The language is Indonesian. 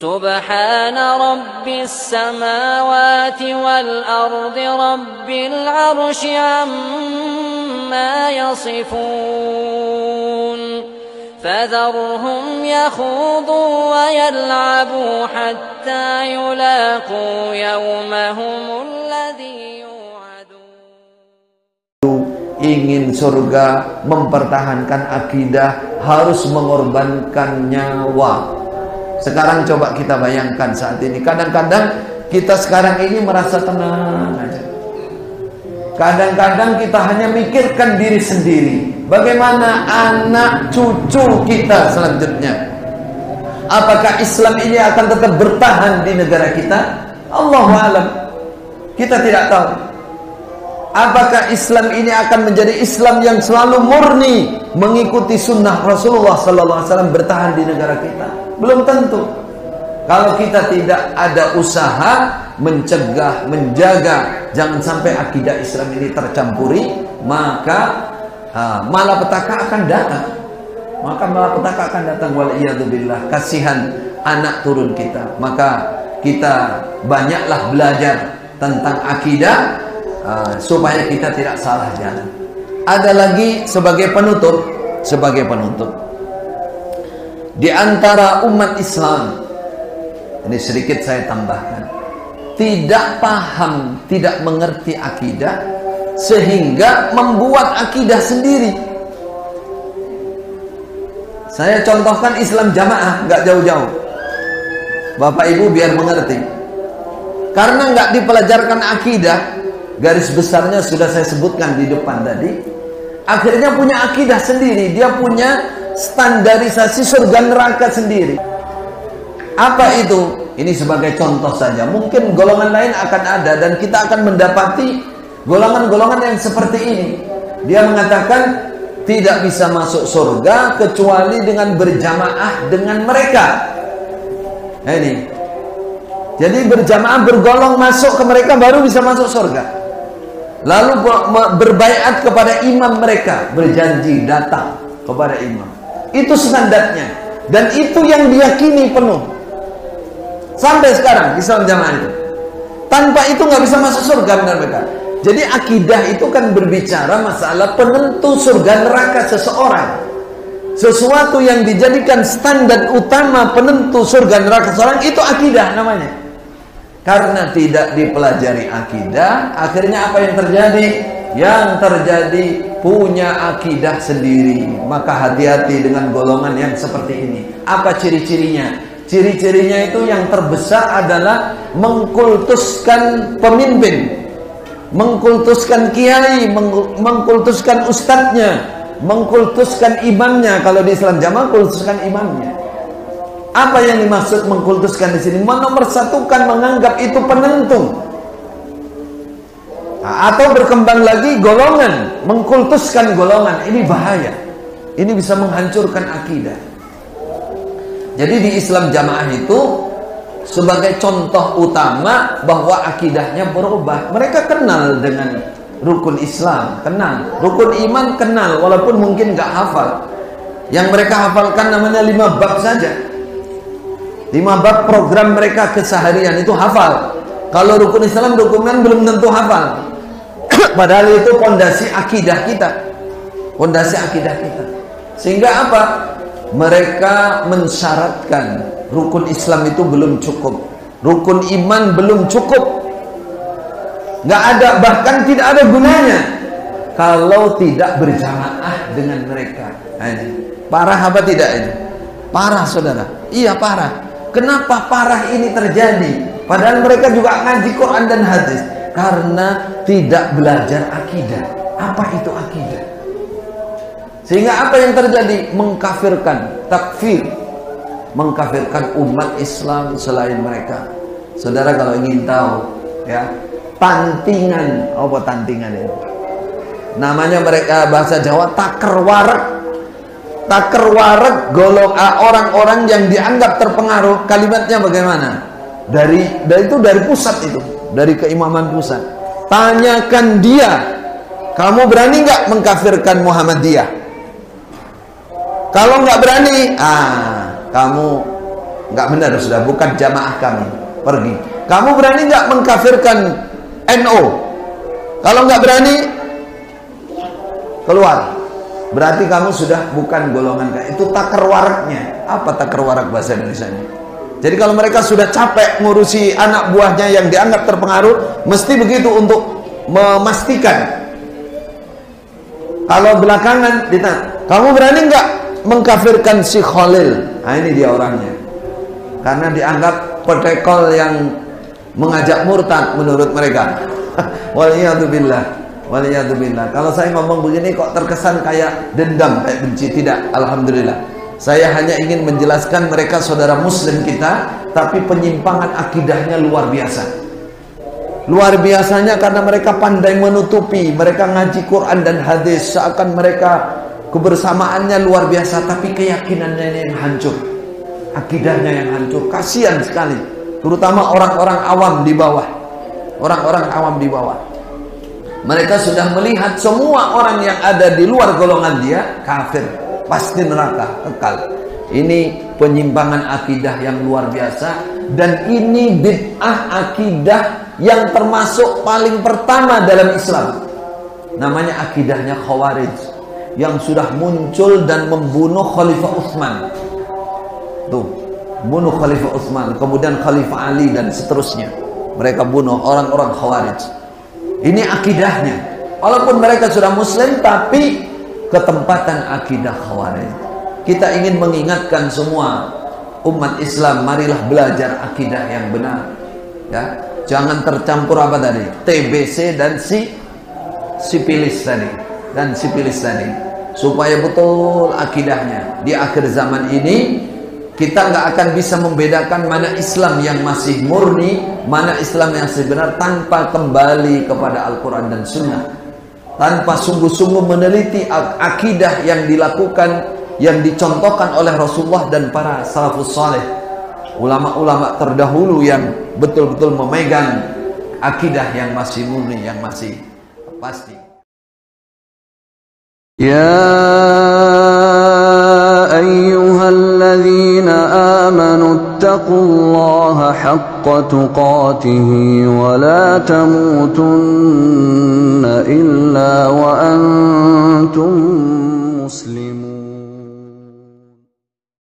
سبحان رب السماوات والأرض رب العرش عما يصفون فذرهم يخوضوا ويلعبوا حتى يلاقوا يومهم الذي يوعدون. Ingin surga, mempertahankan akidah, harus mengorbankan nyawa. Sekarang coba kita bayangkan saat ini, kadang-kadang kita sekarang ini merasa tenang aja. Kadang-kadang kita hanya mikirkan diri sendiri. Bagaimana anak cucu kita selanjutnya? Apakah Islam ini akan tetap bertahan di negara kita? Allahu a'lam. Kita tidak tahu. Apakah Islam ini akan menjadi Islam yang selalu murni mengikuti sunnah Rasulullah SAW bertahan di negara kita? Belum tentu. Kalau kita tidak ada usaha mencegah, menjaga, jangan sampai akidah Islam ini tercampuri, maka malapetaka akan datang. Maka malapetaka akan datang. Waliyadzubillah. Kasihan anak turun kita. Maka kita banyaklah belajar tentang akidah, supaya kita tidak salah jalan. Ada lagi sebagai penutup, di antara umat Islam, ini sedikit saya tambahkan, tidak paham, tidak mengerti akidah, sehingga membuat akidah sendiri. Saya contohkan Islam jamaah, nggak jauh-jauh. Bapak Ibu biar mengerti. Karena nggak dipelajarkan akidah, garis besarnya sudah saya sebutkan di depan tadi. Akhirnya punya akidah sendiri. Dia punya standarisasi surga neraka sendiri. Apa itu? Ini sebagai contoh saja. Mungkin golongan lain akan ada, dan kita akan mendapati golongan-golongan yang seperti ini. Dia mengatakan tidak bisa masuk surga kecuali dengan berjamaah dengan mereka. Nah, ini. Jadi berjamaah, bergolong masuk ke mereka baru bisa masuk surga. Lalu berbaiat kepada imam mereka, berjanji datang kepada imam. Itu standarnya, dan itu yang diyakini penuh sampai sekarang Islam jamaah itu. Tanpa itu nggak bisa masuk surga benar mereka. Jadi akidah itu kan berbicara masalah penentu surga neraka seseorang. Sesuatu yang dijadikan standar utama penentu surga neraka seseorang, itu akidah namanya. Karena tidak dipelajari akidah, akhirnya apa yang terjadi? Yang terjadi punya akidah sendiri. Maka hati-hati dengan golongan yang seperti ini. Apa ciri-cirinya? Ciri-cirinya itu yang terbesar adalah mengkultuskan pemimpin, mengkultuskan kiai, mengkultuskan ustadznya, mengkultuskan imamnya. Kalau di Islam jamaah, kultuskan imamnya. Apa yang dimaksud mengkultuskan di sini? Menomorsatukan, menganggap itu penentu. Atau berkembang lagi golongan, mengkultuskan golongan. Ini bahaya. Ini bisa menghancurkan akidah. Jadi di Islam jamaah itu sebagai contoh utama bahwa akidahnya berubah. Mereka kenal dengan rukun Islam, kenal. Rukun iman kenal, walaupun mungkin gak hafal. Yang mereka hafalkan namanya 5 bab saja. 5 bab program mereka keseharian itu hafal. Kalau rukun Islam, dokumen belum tentu hafal. Padahal itu fondasi akidah kita. Fondasi akidah kita. Sehingga apa? Mereka mensyaratkan rukun Islam itu belum cukup, rukun iman belum cukup, nggak ada, bahkan tidak ada gunanya kalau tidak berjamaah dengan mereka. Nah, ini parah apa tidak ini? Parah saudara. Iya parah. Kenapa parah ini terjadi? Padahal mereka juga ngaji Quran dan hadis. Karena tidak belajar akidah. Apa itu akidah? Sehingga apa yang terjadi? Mengkafirkan, takfir, mengkafirkan umat Islam selain mereka. Saudara kalau ingin tahu, ya, tantingan, apa tantingan ini? Namanya mereka bahasa Jawa takerwarak. Takerwarak golong orang-orang yang dianggap terpengaruh. Kalimatnya bagaimana? Dari pusat itu, dari keimaman pusat. Tanyakan dia, kamu berani nggak mengkafirkan Muhammadiyah? Kalau nggak berani, kamu nggak benar sudah, bukan jamaah kami, pergi. Kamu berani nggak mengkafirkan NO? Kalau nggak berani, keluar. Berarti kamu sudah bukan golongan kami. Itu takar waraknya. Apa takar warak bahasa Indonesianya? Jadi kalau mereka sudah capek ngurusi anak buahnya yang dianggap terpengaruh, mesti begitu untuk memastikan. Kalau belakangan ditanya, kamu berani nggak mengkafirkan si Khalil? Nah ini dia orangnya. Karena dianggap pedekol yang mengajak murtad menurut mereka. Waliyadzubillah. Waliyadzubillah. Kalau saya ngomong begini kok terkesan kayak dendam, kayak benci. Tidak, alhamdulillah. Saya hanya ingin menjelaskan mereka saudara muslim kita, tapi penyimpangan akidahnya luar biasa. Luar biasanya karena mereka pandai menutupi, mereka ngaji Quran dan hadis seakan mereka kebersamaannya luar biasa, tapi keyakinannya yang hancur, akidahnya yang hancur. Kasihan sekali, terutama orang-orang awam di bawah. Orang-orang awam di bawah, mereka sudah melihat semua orang yang ada di luar golongan dia kafir, pasti neraka kekal. Ini penyimpangan akidah yang luar biasa, dan ini bid'ah akidah yang termasuk paling pertama dalam Islam. Namanya akidahnya Khawarij, yang sudah muncul dan membunuh Khalifah Utsman. Tuh, bunuh Khalifah Utsman, kemudian Khalifah Ali dan seterusnya. Mereka bunuh orang-orang Khawarij. Ini akidahnya. Walaupun mereka sudah muslim, tapi ketempatan akidah Khawarij. Kita ingin mengingatkan semua umat Islam, marilah belajar akidah yang benar. Ya, jangan tercampur apa tadi? TBC dan sipilis tadi. Dan sipilis tadi. Supaya betul akidahnya. Di akhir zaman ini kita nggak akan bisa membedakan mana Islam yang masih murni, mana Islam yang sebenar tanpa kembali kepada Al-Quran dan Sunnah. Tanpa sungguh-sungguh meneliti akidah yang dilakukan, yang dicontohkan oleh Rasulullah dan para salafus saleh, ulama-ulama terdahulu yang betul-betul memegang akidah yang masih murni, yang masih pasti. Ya ayyuhalladzina amanu taqullaha haqqa tuqatih wa la tamutunna illa wa antum muslimun.